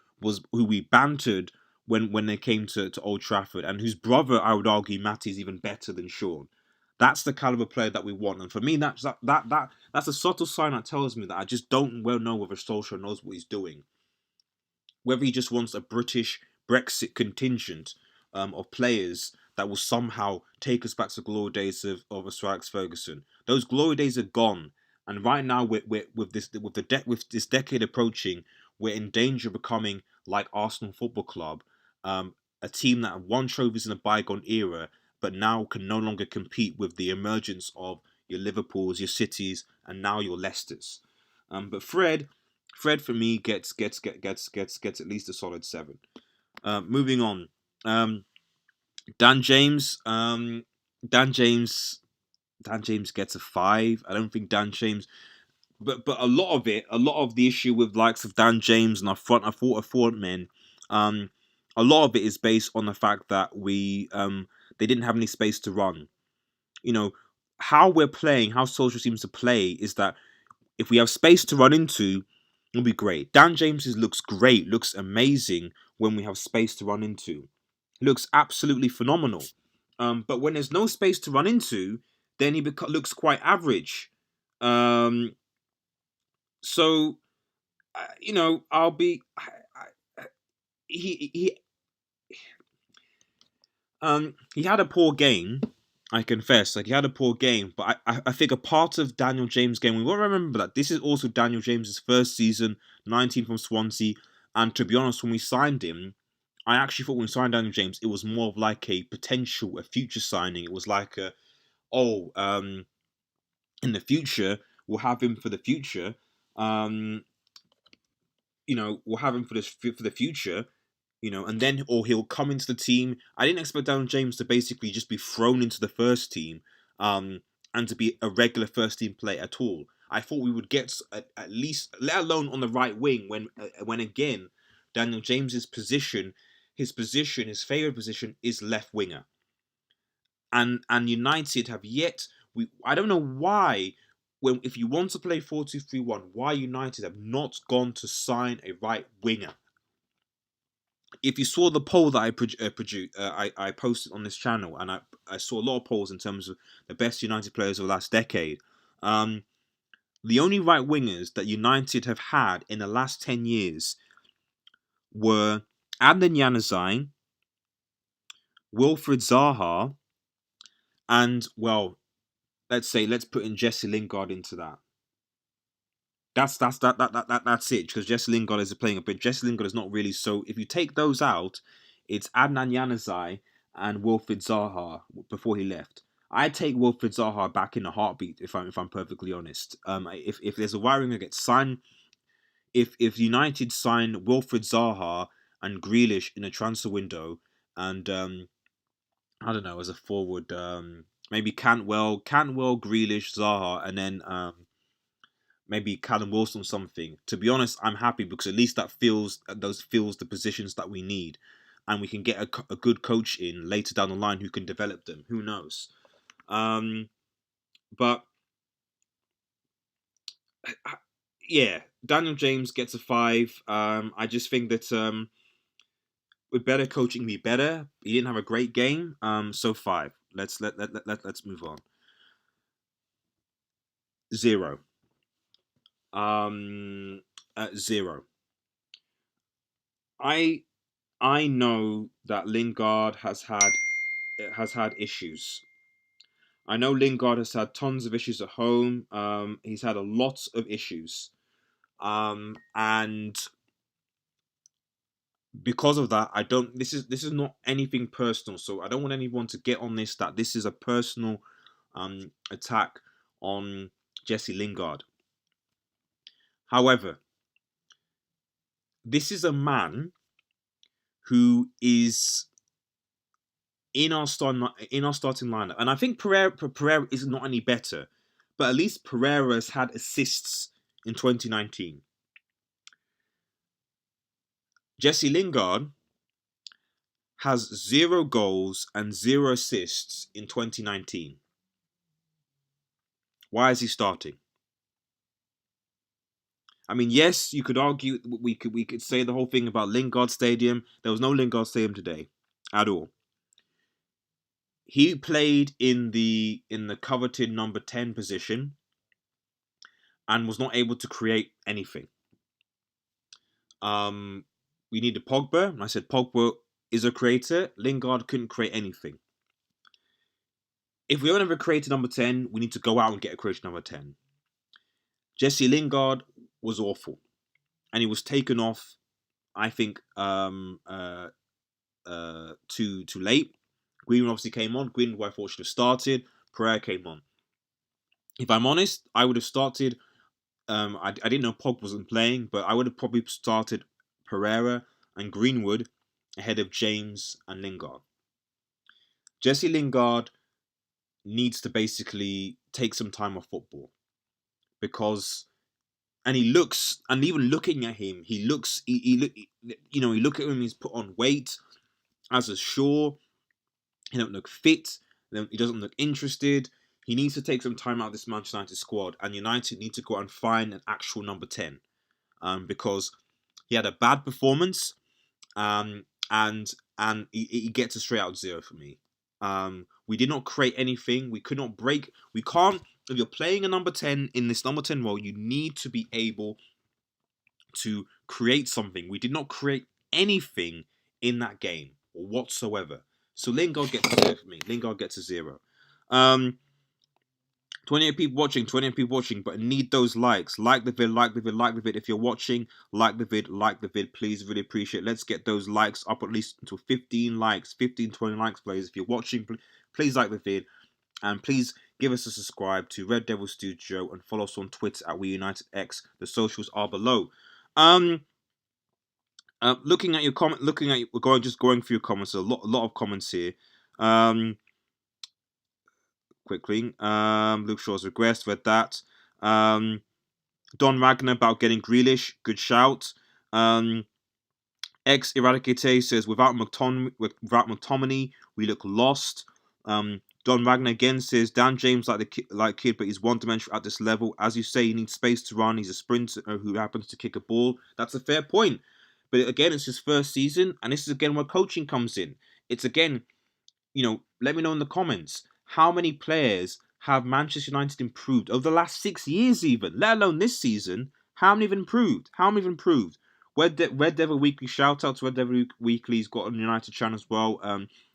we bantered when they came to Old Trafford, and whose brother, I would argue, Matty, is even better than Sean. That's the caliber player that we want, and for me, that's a subtle sign that tells me that I just don't well know whether Solskjaer knows what he's doing. Whether he just wants a British Brexit contingent of players that will somehow take us back to the glory days of Sir Alex Ferguson. Those glory days are gone. And right now, with this decade approaching, we're in danger of becoming like Arsenal Football Club, a team that have won trophies in a bygone era, but now can no longer compete with the emergence of your Liverpools, your Cities, and now your Leicesters. But Fred, Fred for me gets at least a solid 7. Moving on. Dan James. Dan James. Dan James gets a 5. I don't think Dan James. But a lot of the issue with likes of Dan James and our forward men, a lot of it is based on the fact that they didn't have any space to run. You know, how we're playing, how Solskjaer seems to play is that if we have space to run into, it'll be great. Dan James looks great, looks amazing when we have space to run into. Looks absolutely phenomenal. But when there's no space to run into, then he looks quite average. So I'll be he he had a poor game. I confess, like he had a poor game, but I think a part of Daniel James' game, we will remember that this is also Daniel James's first season, 19 from Swansea, and to be honest, when we signed him, I actually thought when we signed Daniel James, it was more of like a future signing. It was like in the future we'll have him for the future. We'll have him for the future, and then or he'll come into the team. I didn't expect Daniel James to basically just be thrown into the first team, and to be a regular first team player at all. I thought we would get at least, let alone on the right wing, when again Daniel James's position, his favorite position is left winger, and United have yet. I don't know why. If you want to play 4-2-3-1, why United have not gone to sign a right winger? If you saw the poll that I posted on this channel, and I saw a lot of polls in terms of the best United players of the last decade. The only right wingers that United have had in the last 10 years were Adnan Januzaj, Wilfried Zaha, and, well, let's put in Jesse Lingard into that. That's it, because Jesse Lingard is playing a bit. Jesse Lingard is not really, so if you take those out, it's Adnan Januzaj and Wilfried Zaha before he left. I take Wilfried Zaha back in a heartbeat if I'm perfectly honest. If there's a wiring that gets signed, if United sign Wilfried Zaha and Grealish in a transfer window, and I don't know, as a forward, maybe Cantwell, Grealish, Zaha, and then maybe Callum Wilson or something. To be honest, I'm happy because at least that fills the positions that we need, and we can get a good coach in later down the line who can develop them. Who knows? But yeah, Daniel James gets a 5. I just think that with better coaching, be better. He didn't have a great game. So 5. Let's move on. 0. 0. I know that Lingard has had issues. I know Lingard has had tons of issues at home. He's had a lot of issues, and because of that, I don't. This is not anything personal, so I don't want anyone to get on this that this is a personal attack on Jesse Lingard. However, this is a man who is in our starting lineup, and I think Pereira is not any better, but at least Pereira has had assists in 2019. Jesse Lingard has 0 goals and 0 assists in 2019. Why is he starting? I mean, yes, you could argue, we could say the whole thing about Lingard Stadium. There was no Lingard Stadium today at all. He played in the coveted number 10 position and was not able to create anything. We needed Pogba, and I said Pogba is a creator. Lingard couldn't create anything. If we don't have a creator number 10, we need to go out and get a creator number 10. Jesse Lingard was awful, and he was taken off, I think, too late. Greenwood obviously came on. Greenwood, I thought, should have started. Pereira came on. If I'm honest, I would have started I didn't know Pogba wasn't playing, but I would have probably started Pereira and Greenwood ahead of James and Lingard. Jesse Lingard needs to basically take some time off football because, and he looks, and even looking at him, he looks, you know, you look at him, he's put on weight as a Shaw. He don't look fit. He doesn't look interested. He needs to take some time out of this Manchester United squad, and United need to go and find an actual number 10, because he had a bad performance, and he gets a straight out 0 for me. We did not create anything. We could not break. We can't. If you're playing a number 10 in this number 10 role, you need to be able to create something. We did not create anything in that game whatsoever. So Lingard gets a 0 for me. Lingard gets a 0. 28 people watching, 28 people watching, but I need those likes. Like the vid, like the vid, like the vid. If you're watching, like the vid, please, really appreciate it. Let's get those likes up at least to 15 likes, 15, 20 likes, please. If you're watching, please like the vid, and please give us a subscribe to Red Devil Studio and follow us on Twitter at WeUnitedX. The socials are below. Looking at your comment, we're going through your comments. A lot of comments here. Quickly, Luke Shaw's regressed. Read that. Don Ragnar about getting Grealish. Good shout. Ex Eradicate says without McTominay, we look lost. Don Ragnar again says Dan James like kid, but he's one dimensional at this level. As you say, he needs space to run. He's a sprinter who happens to kick a ball. That's a fair point. But again, it's his first season, and this is again where coaching comes in. It's again, let me know in the comments how many players have Manchester United improved over the last 6 years, even let alone this season. How many have improved? Red Devil Weekly, shout out to Red Devil Weekly. He's got a United channel as well.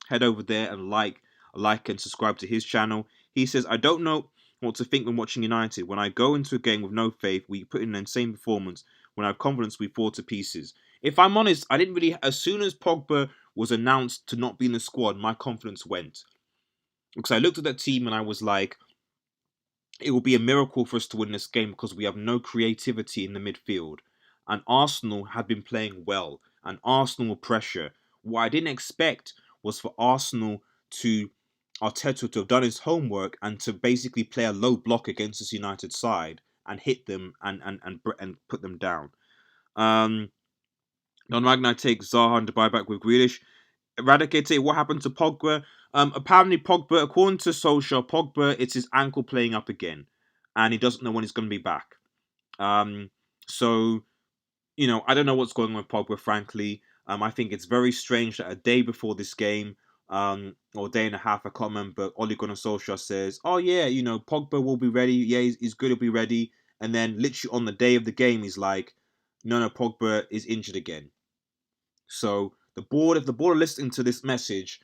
Head over there and like and subscribe to his channel. He says, I don't know what to think when watching United. When I go into a game with no faith, we put in an insane performance. When I have confidence, we fall to pieces. If I'm honest, I didn't really, as soon as Pogba was announced to not be in the squad, my confidence went. Because I looked at that team and I was like, it will be a miracle for us to win this game because we have no creativity in the midfield. And Arsenal had been playing well, and Arsenal were pressure. What I didn't expect was for Arteta to have done his homework and to basically play a low block against this United side and hit them and put them down. Don Magna takes Zaha and to buy back with Grealish. Eradicate, what happened to Pogba? Apparently Pogba, according to Solskjaer, Pogba, it's his ankle playing up again. And he doesn't know when he's going to be back. So, I don't know what's going on with Pogba, frankly. I think it's very strange that a day before this game, or a day and a half, I can't remember, Ole Gunnar Solskjaer says, oh yeah, Pogba will be ready. Yeah, he's good, he'll be ready. And then literally on the day of the game, he's like, no, Pogba is injured again. So the board, if the board are listening to this message,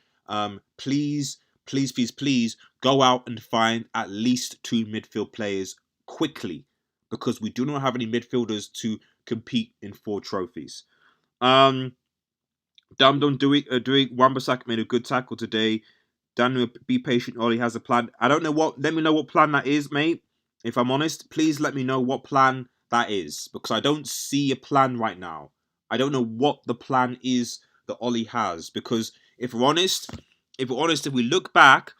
please go out and find at least 2 midfield players quickly, because we do not have any midfielders to compete in 4 trophies. Damn, don't do it. Wan-Bissaka made a good tackle today. Daniel, be patient. Ollie has a plan. I don't know what. Let me know what plan that is, mate. If I'm honest, please let me know what plan that is, because I don't see a plan right now. I don't know what the plan is that Ollie has, because if we're honest, if we look back,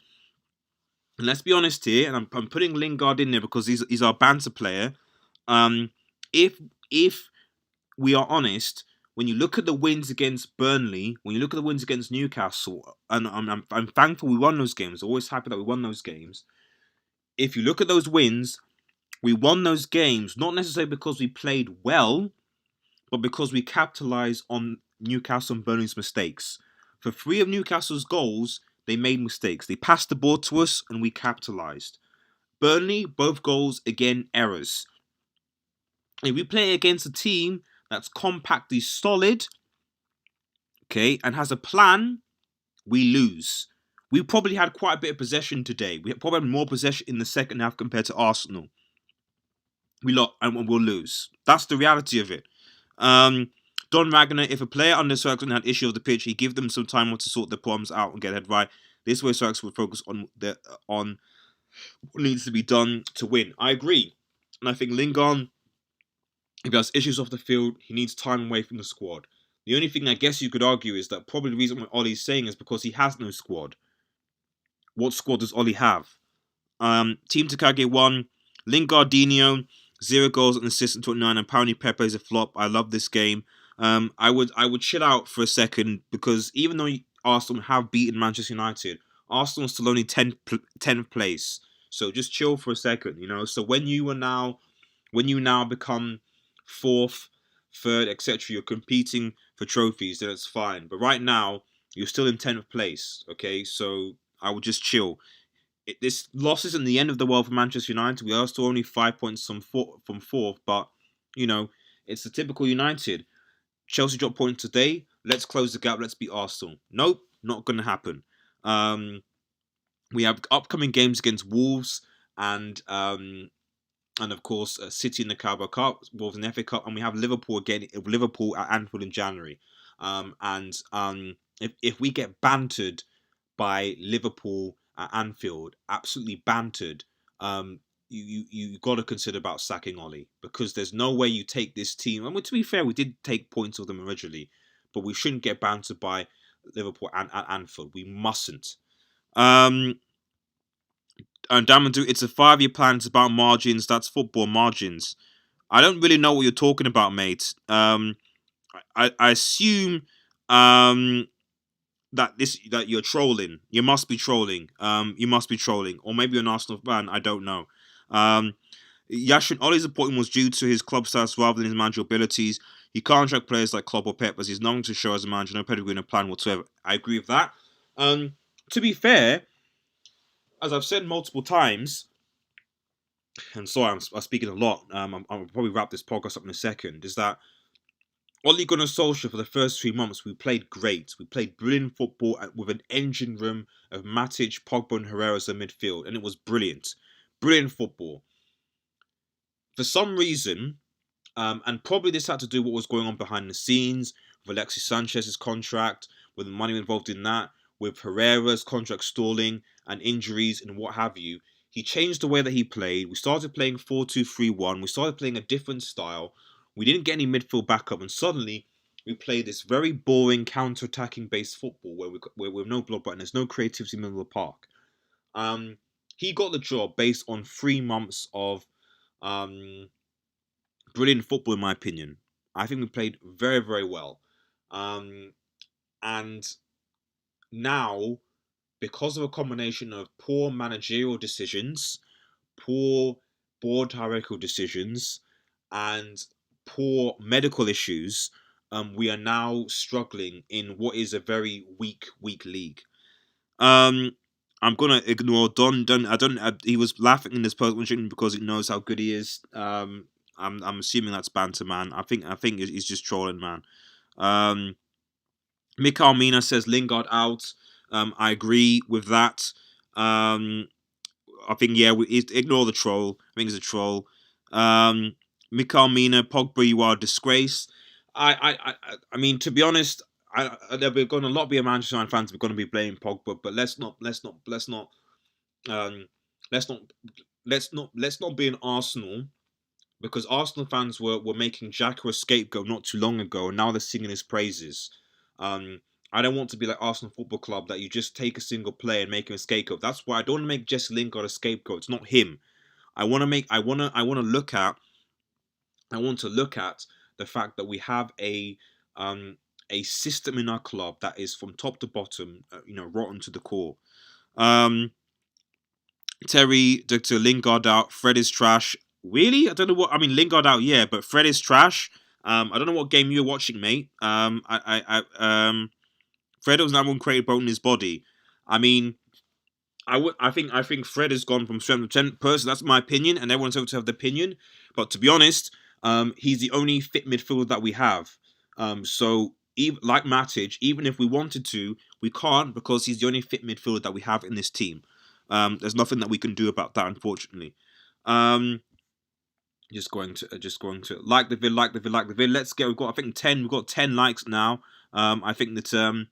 and let's be honest here, and I'm putting Lingard in there because he's our banter player. If we are honest, when you look at the wins against Burnley, when you look at the wins against Newcastle, and I'm thankful we won those games. Always happy that we won those games. If you look at those wins, we won those games not necessarily because we played well, but because we capitalised on Newcastle and Burnley's mistakes. For 3 of Newcastle's goals, they made mistakes. They passed the ball to us and we capitalised. Burnley, both goals, again, errors. If we play against a team that's compactly solid, okay, and has a plan, we lose. We probably had quite a bit of possession today. We probably had more possession in the second half compared to Arsenal. And we'll lose. That's the reality of it. Don Ragnar, if a player under Ferguson had issue of the pitch, he give them some time to sort the problems out and get head right. This way, Ferguson would focus on what needs to be done to win. I agree, and I think Lingard If he has issues off the field, he needs time away from the squad. The only thing I guess you could argue is that probably the reason why Ollie's saying is because he has no squad. What squad does Ollie have? Team Takagi 1, Lingardinho, 0 goals and assists in 29, and apparently Pepe is a flop. I love this game. I would chill out for a second because even though Arsenal have beaten Manchester United, Arsenal is still only 10th place. So just chill for a second, you know. So when you now become fourth, third, etc., you're competing for trophies, then it's fine. But right now, you're still in 10th place, okay? So I would just chill. This loss isn't the end of the world for Manchester United. We are still only 5 points from fourth, but you know it's the typical United. Chelsea dropped points today. Let's close the gap. Let's beat Arsenal. Nope, not going to happen. We have upcoming games against Wolves and of course City in the Carabao Cup, Wolves in the FA Cup, and we have Liverpool again. Liverpool at Anfield in January. If we get bantered by Liverpool at Anfield, absolutely bantered, you got to consider about sacking Ollie, because there's no way you take this team. And to be fair, we did take points of them originally, but we shouldn't get bantered by Liverpool at Anfield. We mustn't. And Damandu, it's a 5-year plan. It's about margins. That's football margins. I don't really know what you're talking about, mate. I assume that you're trolling. You must be trolling. You must be trolling, or maybe you're an Arsenal fan. I don't know. Yashin Ollie's appointment was due to his club status rather than his managerial abilities. He can't track players like Klopp or Pep, as he's nothing to show as a manager, no pedigree, no plan whatsoever. I agree with that. To be fair, as I've said multiple times, and sorry, I'm speaking a lot. I'll probably wrap this podcast up in a second. Is that Ole Gunnar Solskjaer, for the first 3 months, we played great. We played brilliant football with an engine room of Matic, Pogba, and Herrera as a midfield, and it was brilliant. Brilliant football. For some reason, and probably this had to do with what was going on behind the scenes, with Alexis Sanchez's contract, with the money involved in that, with Herrera's contract stalling, and injuries, and what have you. He changed the way that he played. We started playing 4-2-3-1. We started playing a different style. We didn't get any midfield backup, and suddenly we play this very boring counter-attacking based football where we have no block button, there's no creativity in the middle of the park. He got the job based on 3 months of brilliant football, in my opinion. I think we played very, very well. And now, because of a combination of poor managerial decisions, poor board hierarchical decisions, and poor medical issues, we are now struggling in what is a very weak league. I'm gonna ignore Don. He was laughing in this post because he knows how good he is. I'm assuming that's banter, man. I think he's just trolling, man. Mikael Mina says Lingard out. I agree with that. I think, yeah, ignore the troll. I think it's a troll. Mikael Mina, Pogba, you are a disgrace. I mean, to be honest, there are going to a lot be a Manchester United fans. We're going to be blaming Pogba, but let's not be an Arsenal, because Arsenal fans were making Xhaka a scapegoat not too long ago, and now they're singing his praises. I don't want to be like Arsenal Football Club, that you just take a single player and make him a scapegoat. That's why I don't want to make Jesse Lingard a scapegoat. It's not him. I want to look at the fact that we have a system in our club that is from top to bottom, rotten to the core. Terry, Dr. Lingard out. Fred is trash. Really? I don't know what. I mean, Lingard out, yeah, but Fred is trash. I don't know what game you're watching, mate. Fred was not one created bone in his body. I mean, I think Fred has gone from strength to strength. Personally, that's my opinion, and everyone's able to have the opinion. But to be honest, he's the only fit midfielder that we have. So, like Matic, even if we wanted to, we can't, because he's the only fit midfielder that we have in this team. There's nothing that we can do about that, unfortunately. Just going to like the vid. Let's get. We've got 10 likes now. I think that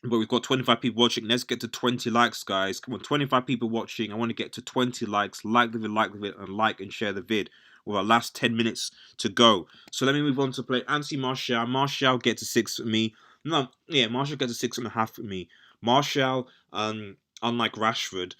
but we've got 25 people watching. Let's get to 20 likes, guys. Come on, 25 people watching. I want to get to 20 likes. Like the vid, and like and share the vid. with our last 10 minutes to go. So let me move on to play Anthony Martial. Martial gets a 6 for me. No, yeah, Martial gets a 6.5 for me. Martial, unlike Rashford,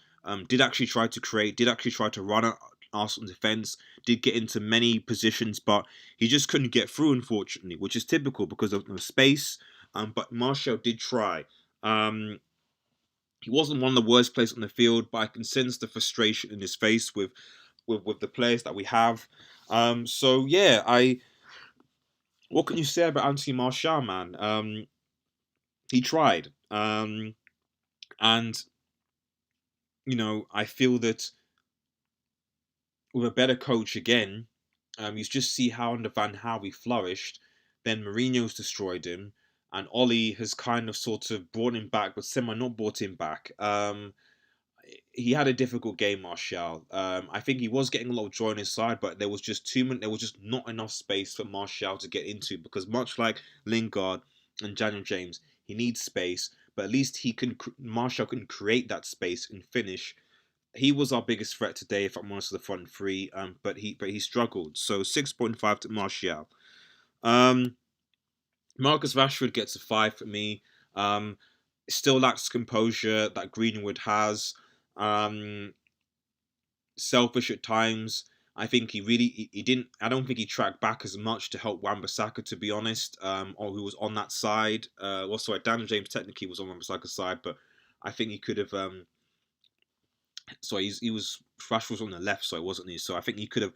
did actually try to create, did actually try to run at Arsenal defence, did get into many positions, but he just couldn't get through, unfortunately, which is typical because of the space. But Martial did try. He wasn't one of the worst players on the field, but I can sense the frustration in his face with the players that we have. So yeah, what can you say about Anthony Martial, man? He tried, and I feel that with a better coach again, you just see how under Van Gaal he flourished. Then Mourinho's destroyed him, and Ollie has kind of sort of brought him back, but semi not brought him back. He had a difficult game, Martial. I think he was getting a lot of joy on his side, but there was just there was just not enough space for Martial to get into, because much like Lingard and Daniel James, he needs space, but at least Martial can create that space and finish. He was our biggest threat today, if I'm honest, to the front three, but he struggled. So 6.5 to Martial. Marcus Rashford gets a 5 for me. Still lacks composure that Greenwood has. Selfish at times. I think he didn't. I don't think he tracked back as much to help Wan-Bissaka, to be honest, or who was on that side. Sorry, Daniel James technically was on Wan-Bissaka's side, but I think he could have. Sorry, he was Rashford was on the left, so it wasn't he. So I think he could have.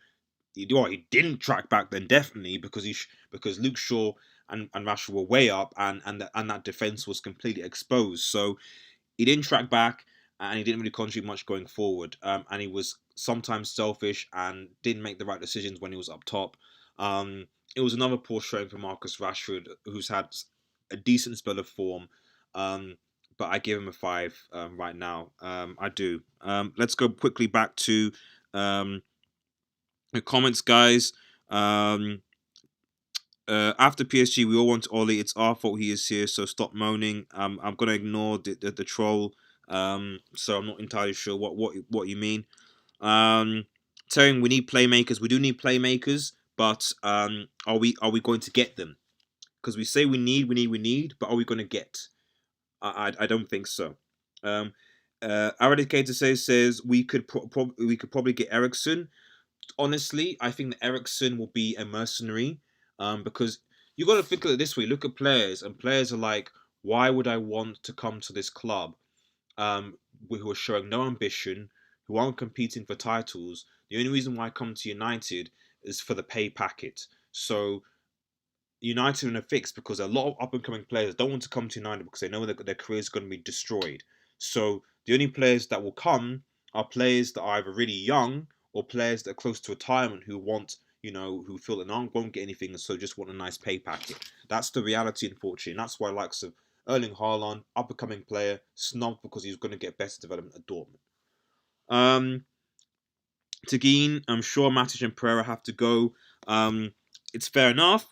He didn't track back then, definitely, because Luke Shaw and Rashford were way up, and that defense was completely exposed. So he didn't track back, and he didn't really contribute much going forward. And he was sometimes selfish and didn't make the right decisions when he was up top. It was another poor showing for Marcus Rashford, who's had a decent spell of form. But I give him a 5 right now. I do. Let's go quickly back to the comments, guys. After PSG, we all want Ollie. It's our fault he is here, so stop moaning. I'm gonna ignore the troll. So I'm not entirely sure what you mean. Saying we need playmakers. We do need playmakers, but are we going to get them? Because we say we need, but are we going to get? I don't think so. Eradicator says we could probably get Ericsson. Honestly, I think that Ericsson will be a mercenary, because you got to think of it this way. Look at players, and players are like, why would I want to come to this club who are showing no ambition, who aren't competing for titles? The only reason why I come to United is for the pay packet. So United are in a fix because a lot of up-and-coming players don't want to come to United because they know that their career is going to be destroyed. So the only players that will come are players that are either really young or players that are close to retirement who want, who feel that no, won't get anything and so just want a nice pay packet. That's the reality, unfortunately. And that's why likes of Erling Haaland, up-and-coming player, snubbed because he's going to get better development at Dortmund. Tagine, I'm sure Matic and Pereira have to go. It's fair enough.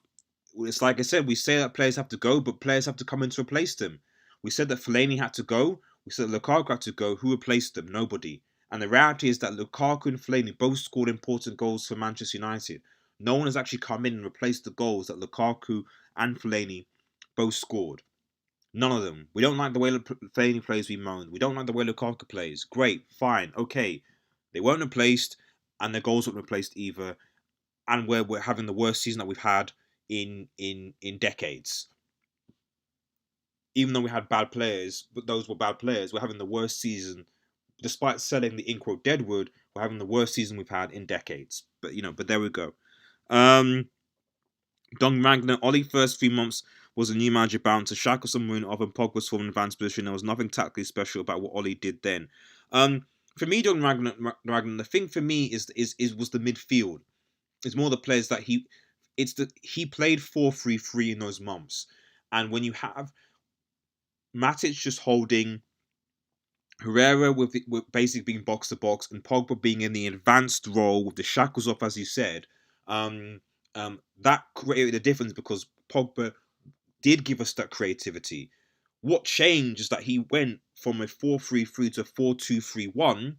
It's like I said, we say that players have to go, but players have to come in to replace them. We said that Fellaini had to go. We said that Lukaku had to go. Who replaced them? Nobody. And the reality is that Lukaku and Fellaini both scored important goals for Manchester United. No one has actually come in and replaced the goals that Lukaku and Fellaini both scored. None of them. We don't like the way Fellaini plays, we moan. We don't like the way Lukaku plays. Great, fine, okay. They weren't replaced, and their goals weren't replaced either. And we're having the worst season that we've had in decades. Even though we had bad players, but those were bad players, we're having the worst season. Despite selling the in-quote deadwood, we're having the worst season we've had in decades. But there we go. Don Ragnar, Ollie first 3 months was a new manager bound to shackle someone of and Pogba's form in advanced position. There was nothing tactically special about what Ollie did then. For me, Don Ragnar, the thing for me was the midfield. It's more the players that he played 4-3-3 in those months. And when you have Matic just holding, Herrera with basically being box to box, and Pogba being in the advanced role with the shackles off, as you said, that created a difference because Pogba did give us that creativity. What changed is that he went from a 4-3-3 to a 4-2-3-1,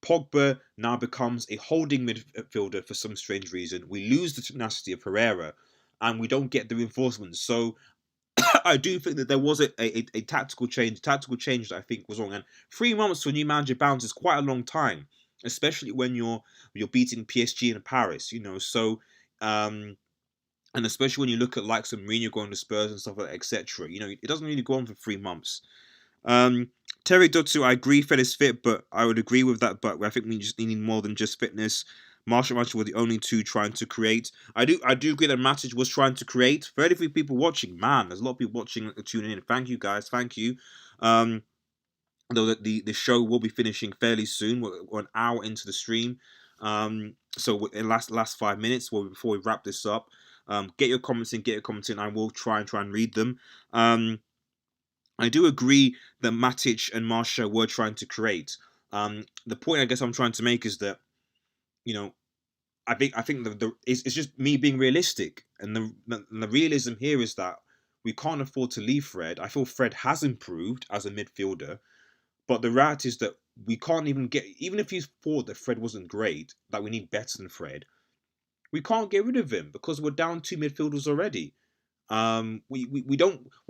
Pogba now becomes a holding midfielder for some strange reason. We lose the tenacity of Herrera, and we don't get the reinforcements. So I do think that there was a tactical change that I think was wrong. And 3 months for a new manager bounce is quite a long time, especially when you're beating PSG in Paris. So. And especially when you look at like some Mourinho going to Spurs and stuff like that, etc. It doesn't really go on for 3 months. Terry Dutsu, I agree, Fred is fit, but I would agree with that. But I think we just need more than just fitness. Marshall and Matic were the only two trying to create. I do agree that Matic was trying to create. 33 people watching, man. There's a lot of people watching, tuning in. Thank you, guys. Thank you. Though the show will be finishing fairly soon. We're an hour into the stream. So in last 5 minutes, before we wrap this up, get your comments in. I will try and read them. I do agree that Matic and Marshall were trying to create. The point I guess I'm trying to make is that, I think it's just me being realistic, and the realism here is that we can't afford to leave Fred. I feel Fred has improved as a midfielder, but the reality is that we can't even if you thought that Fred wasn't great, that we need better than Fred, we can't get rid of him because we're down 2 midfielders already. We're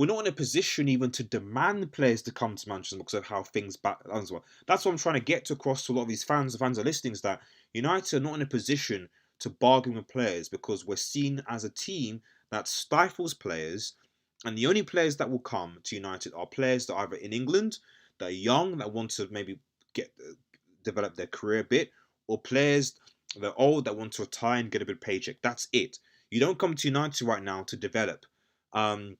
not in a position even to demand players to come to Manchester because of how things balance. Well, that's what I'm trying to get across to a lot of these fans. The fans are listening, is that United are not in a position to bargain with players because we're seen as a team that stifles players, and the only players that will come to United are players that are either in England, that are young, that want to maybe develop their career a bit, or players that are old that want to retire and get a bit of paycheck. That's it. You don't come to United right now to develop, and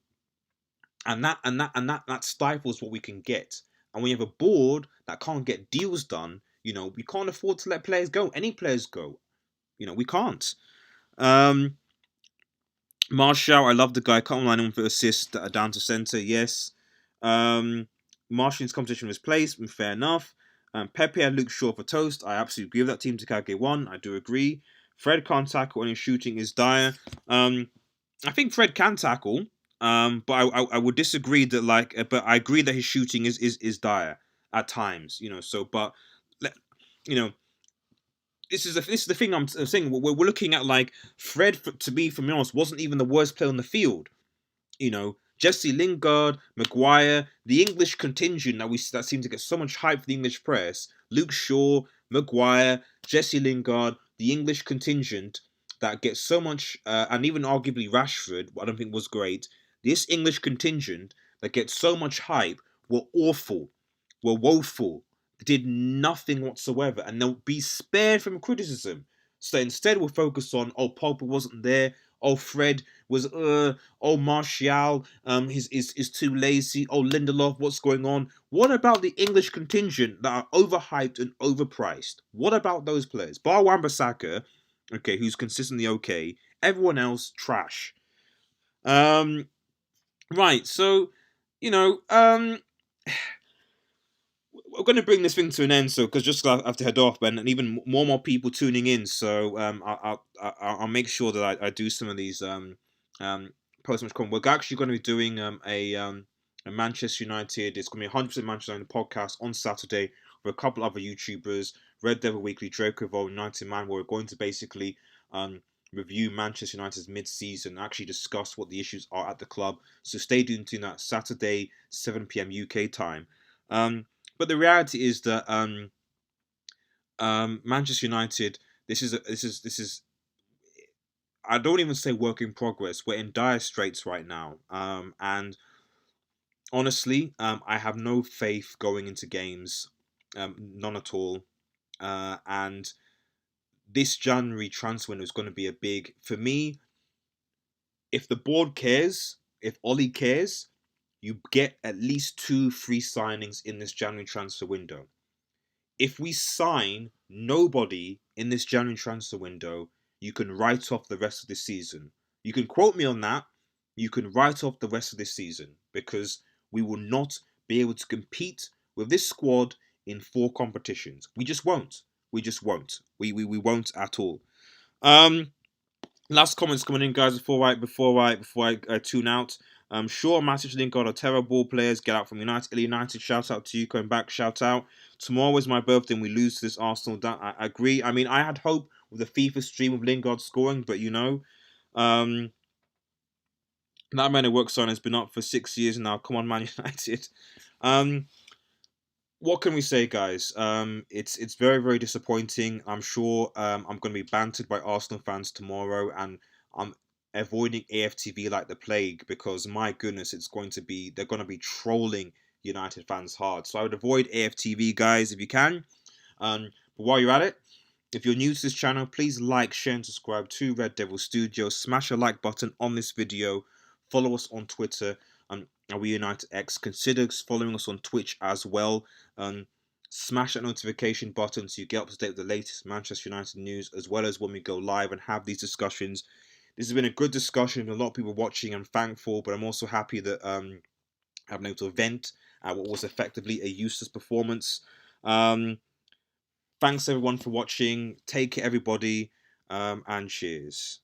that stifles what we can get. And when you have a board that can't get deals done, we can't afford to let players go. Any players go, we can't. Martial, I love the guy. Can't line him for assists that are down to centre. Yes. Martial's competition was placed. Fair enough. Pepe had Luke Shaw for toast. I absolutely agree with that. Team Takage won. I do agree. Fred can't tackle, and his shooting is dire. I think Fred can tackle, but I would disagree that but I agree that his shooting is dire at times. So but this is the thing I'm saying. We're looking at Fred, to be from honest, wasn't even the worst player on the field. Jesse Lingard, Maguire, the English contingent that seemed to get so much hype for the English press. Luke Shaw, Maguire, Jesse Lingard, the English contingent that gets so much, and even arguably Rashford, I don't think was great. This English contingent that gets so much hype were awful, were woeful. They did nothing whatsoever, and they'll be spared from criticism. So instead, we'll focus on, Pogba wasn't there. Fred was, Martial, is too lazy. Lindelof, what's going on? What about the English contingent that are overhyped and overpriced? What about those players? Bar Wan-Bissaka, okay, who's consistently okay. Everyone else, trash. Right, so, we're going to bring this thing to an end, so because just I have to head off, and even more people tuning in. So I'll make sure that I do some of these post match comments. We're actually going to be doing a Manchester United. It's going to be 100% Manchester United podcast on Saturday with a couple other YouTubers, Red Devil Weekly, Draco, United Man. Where we're going to basically review Manchester United's mid-season, actually discuss what the issues are at the club. So stay tuned to that Saturday, 7 p.m. UK time. But the reality is that Manchester United, this is I don't even say work in progress. We're in dire straits right now, and honestly, I have no faith going into games, none at all. And this January transfer window is going to be a big, for me. If the board cares, if Ollie cares, you get at least 2 free signings in this January transfer window. If we sign nobody in this January transfer window, you can write off the rest of this season. You can quote me on that. You can write off the rest of this season because we will not be able to compete with this squad in 4 competitions. We just won't. We just won't. We won't at all. Last comments coming in, guys. Before I tune out. Sure, Matic, Lingard are terrible players. Get out from United. United, shout out to you. Coming back, shout out. Tomorrow is my birthday and we lose to this Arsenal. I agree. I mean, I had hope with the FIFA stream of Lingard scoring, but um, that man who works on has been up for 6 years now. Come on, Man United. Um, what can we say, guys? It's very very disappointing. I'm sure I'm going to be bantered by Arsenal fans tomorrow, and I'm avoiding AFTV like the plague because my goodness, they're going to be trolling United fans hard. So I would avoid AFTV, guys, if you can. But while you're at it, if you're new to this channel, please like, share, and subscribe to Red Devil Studio. Smash a like button on this video. Follow us on Twitter and We United X. Consider following us on Twitch as well. Smash that notification button so you get up to date with the latest Manchester United news, as well as when we go live and have these discussions. This has been a good discussion. A lot of people watching. I'm thankful, but I'm also happy that I've been able to vent at what was effectively a useless performance. Thanks everyone for watching. Take care, everybody, and cheers.